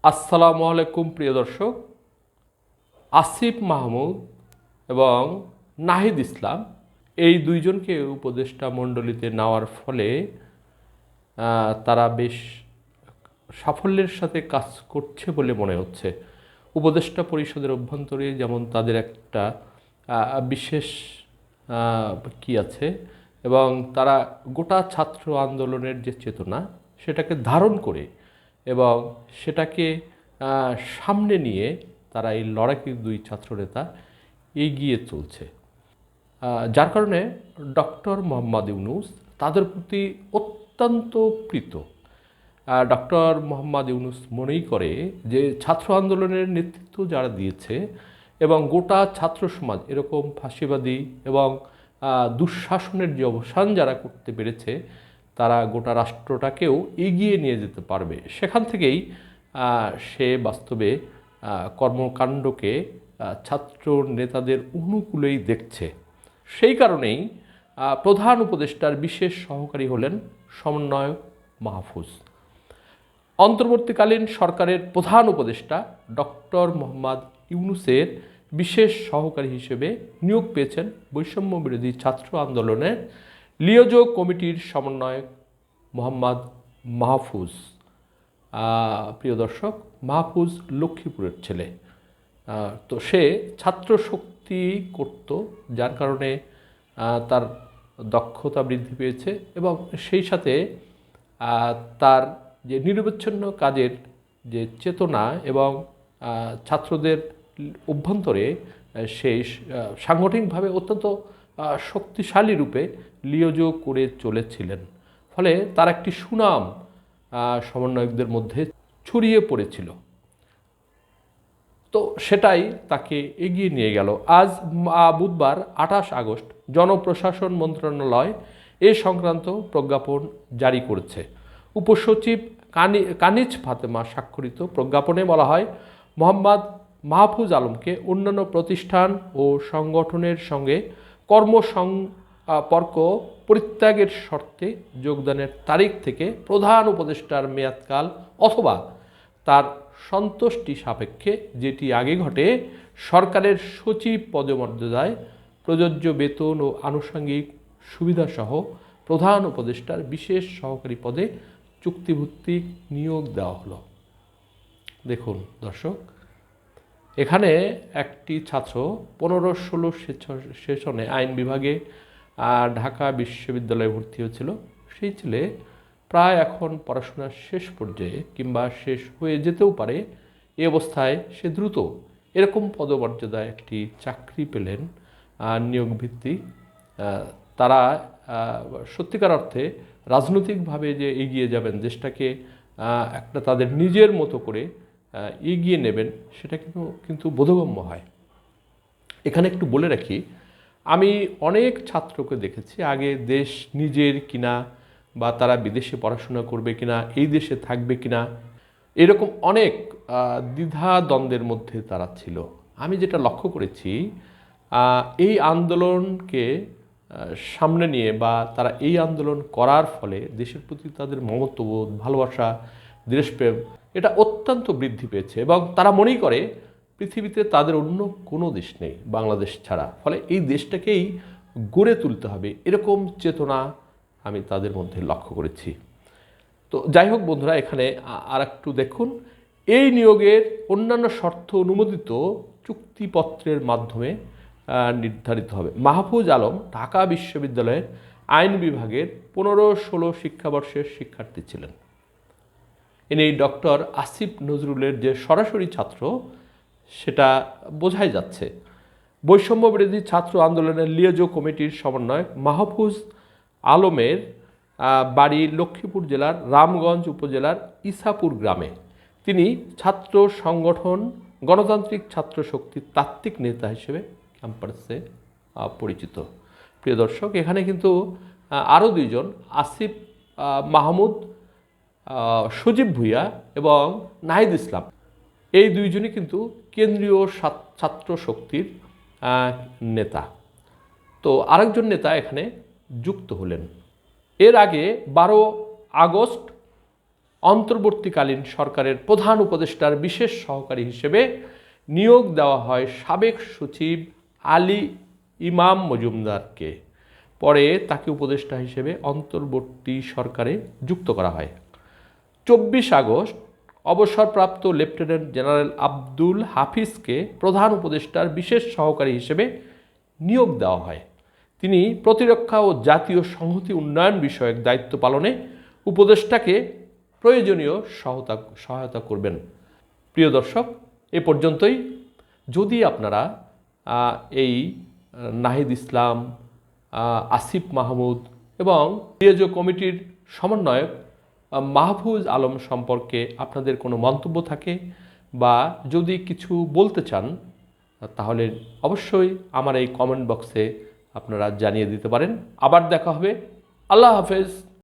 আসসালামু আলাইকুম প্রিয় দর্শক। আসিফ মাহমুদ এবং নাহিদ ইসলাম এই দুইজনকে উপদেষ্টা মণ্ডলীতে নেওয়ার ফলে তারা বেশ সাফল্যের সাথে কাজ করছে বলে মনে হচ্ছে। উপদেষ্টা পরিষদের অভ্যন্তরে যেমন তাদের একটা বিশেষ কি আছে, এবং তারা গোটা ছাত্র আন্দোলনের যে চেতনা সেটাকে ধারণ করে এবং সেটাকে সামনে নিয়ে তারা এই লড়াইকে দুই ছাত্রনেতা এগিয়ে চলছে, যার কারণে ডক্টর মোহাম্মদ ইউনূস তাদের প্রতি অত্যন্ত প্রীত। ডক্টর মোহাম্মদ ইউনূস মনেই করে যে ছাত্র আন্দোলনের নেতৃত্ব যারা দিয়েছে এবং গোটা ছাত্র সমাজ এরকম ফাঁসিবাদী এবং দুঃশাসনের যে অবসান যারা করতে পেরেছে তারা গোটা রাষ্ট্রটাকেও এগিয়ে নিয়ে যেতে পারবে। সেখান থেকেই সে বাস্তবে কর্মকাণ্ডকে ছাত্র নেতাদের অনুকূলেই দেখছে। সেই কারণেই প্রধান উপদেষ্টার বিশেষ সহকারী হলেন সমন্বয়ক মাহফুজ। অন্তর্বর্তীকালীন সরকারের প্রধান উপদেষ্টা ডক্টর মোহাম্মদ ইউনূসের বিশেষ সহকারী হিসেবে নিয়োগ পেয়েছেন বৈষম্য বিরোধী ছাত্র আন্দোলনের লিওজো কমিটির সমন্বয়ক মোহাম্মদ মাহফুজ। প্রিয় দর্শক, মাহফুজ লক্ষ্মীপুরের ছেলে। তো সে ছাত্র শক্তি করত, যার কারণে তার দক্ষতা বৃদ্ধি পেয়েছে এবং সেই সাথে তার যে নিরবচ্ছিন্ন কাজের যে চেতনা এবং ছাত্রদের অভ্যন্তরে সেই সাংগঠনিকভাবে অত্যন্ত শক্তিশালী রূপে লিওজো করে চলেছিলেন, ফলে তার একটি সুনাম সমন্বয়কদের মধ্যে ছড়িয়ে পড়েছিল। তো সেটাই তাকে এগিয়ে নিয়ে গেল। আজ বুধবার 28 আগস্ট জনপ্রশাসন মন্ত্রণালয় এ সংক্রান্ত প্রজ্ঞাপন জারি করেছে। উপসচিব কানিজ ফাতেমা স্বাক্ষরিত প্রজ্ঞাপনে বলা হয়, মোহাম্মদ মাহফুজ আলমকে অন্যান্য প্রতিষ্ঠান ও সংগঠনের সঙ্গে কর্মসম্পর্ক পরিত্যাগের শর্তে যোগদানের তারিখ থেকে প্রধান উপদেষ্টার মেয়াদকাল অথবা তার সন্তুষ্টি সাপেক্ষে, যেটি আগে ঘটে, সরকারের সচিব পদমর্যাদায় প্রযোজ্য বেতন ও আনুষঙ্গিক সুবিধাসহ প্রধান উপদেষ্টার বিশেষ সহকারী পদে চুক্তিভিত্তিক নিয়োগ দেওয়া হলো। দেখুন দর্শক, এখানে একটি ছাত্র 15-16 সেশনে আইন বিভাগে ঢাকা বিশ্ববিদ্যালয়ে ভর্তি হয়েছিল। সেই ছেলে প্রায় এখন পড়াশোনার শেষ পর্যায়ে কিংবা শেষ হয়ে যেতেও পারে। এই অবস্থায় সে দ্রুত এরকম পদমর্যাদায় একটি চাকরি পেলেন নিয়োগ ভিত্তিক। তারা সত্যিকার অর্থে রাজনৈতিকভাবে যে এগিয়ে যাবেন, দেশটাকে একটা তাদের নিজের মতো করে এগিয়ে নেবেন, সেটা কিন্তু বোধগম্য হয়। এখানে একটু বলে রাখি, আমি অনেক ছাত্রকে দেখেছি আগে দেশ নিজের কিনা বা তারা বিদেশে পড়াশোনা করবে কিনা, এই দেশে থাকবে কিনা, এরকম অনেক দ্বিধা দ্বন্দ্বের মধ্যে তারা ছিল। আমি যেটা লক্ষ্য করেছি, এই আন্দোলনকে সামনে নিয়ে বা তারা এই আন্দোলন করার ফলে দেশের প্রতি তাদের মমত্ববোধ, ভালোবাসা, দেশপ্রেম এটা অত্যন্ত বৃদ্ধি পেয়েছে এবং তারা মনেই করে পৃথিবীতে তাদের অন্য কোনো দেশ নেই বাংলাদেশ ছাড়া। ফলে এই দেশটাকেই গড়ে তুলতে হবে, এরকম চেতনা আমি তাদের মধ্যে লক্ষ্য করেছি। তো যাই হোক বন্ধুরা, এখানে আর একটু দেখুন, এই নিয়োগের অন্যান্য শর্ত অনুমোদিত চুক্তিপত্রের মাধ্যমে নির্ধারিত হবে। মাহফুজ আলম ঢাকা বিশ্ববিদ্যালয়ের আইন বিভাগের 15-16 শিক্ষাবর্ষের শিক্ষার্থী ছিলেন। ইনি ডক্টর আসিফ নজরুলের যে সরাসরি ছাত্র সেটা বোঝাই যাচ্ছে। বৈষম্য বিরোধী ছাত্র আন্দোলনের লিওজো কমিটির সমন্বয়ক মাহফুজ আলমের বাড়ি লক্ষ্মীপুর জেলার রামগঞ্জ উপজেলার ইসাপুর গ্রামে। তিনি ছাত্র সংগঠন গণতান্ত্রিক ছাত্র শক্তির তাত্ত্বিক নেতা হিসেবে ক্যাম্পাসে পরিচিত। প্রিয় দর্শক, এখানে কিন্তু আরও দুইজন, আসিফ মাহমুদ, সজীব ভুইয়া এবং নাহিদ ইসলাম, এই দুইজনই কিন্তু কেন্দ্রীয় ছাত্র শক্তির নেতা। তো আরেকজন নেতা এখানে যুক্ত হলেন। এর আগে 12 আগস্ট অন্তর্বর্তীকালীন সরকারের প্রধান উপদেষ্টার বিশেষ সহকারী হিসেবে নিয়োগ দেওয়া হয় সাবেক সচিব আলী ইমাম মজুমদারকে। পরে তাকে উপদেষ্টা হিসেবে অন্তর্বর্তী সরকারে যুক্ত করা হয়। 24 আগস্ট অবসরপ্রাপ্ত লেফটেন্যান্ট জেনারেল আব্দুল হাফিজকে প্রধান উপদেষ্টার বিশেষ সহকারী হিসেবে নিয়োগ দেওয়া হয়। তিনি প্রতিরক্ষা ও জাতীয় সংহতি উন্নয়ন বিষয়ক দায়িত্ব পালনে উপদেষ্টাকে প্রয়োজনীয় সহায়তা করবেন। প্রিয় দর্শক, এ পর্যন্তই। যদি আপনারা এই নাহিদ ইসলাম, আসিফ মাহমুদ এবং ডিএজও কমিটির সমন্বয়ক মাহফুজ আলম সম্পর্কে আপনাদের কোনো মন্তব্য থাকে বা যদি কিছু বলতে চান, তাহলে অবশ্যই আমার এই কমেন্ট বক্সে আপনারা জানিয়ে দিতে পারেন। আবার দেখা হবে। আল্লাহ হাফেজ।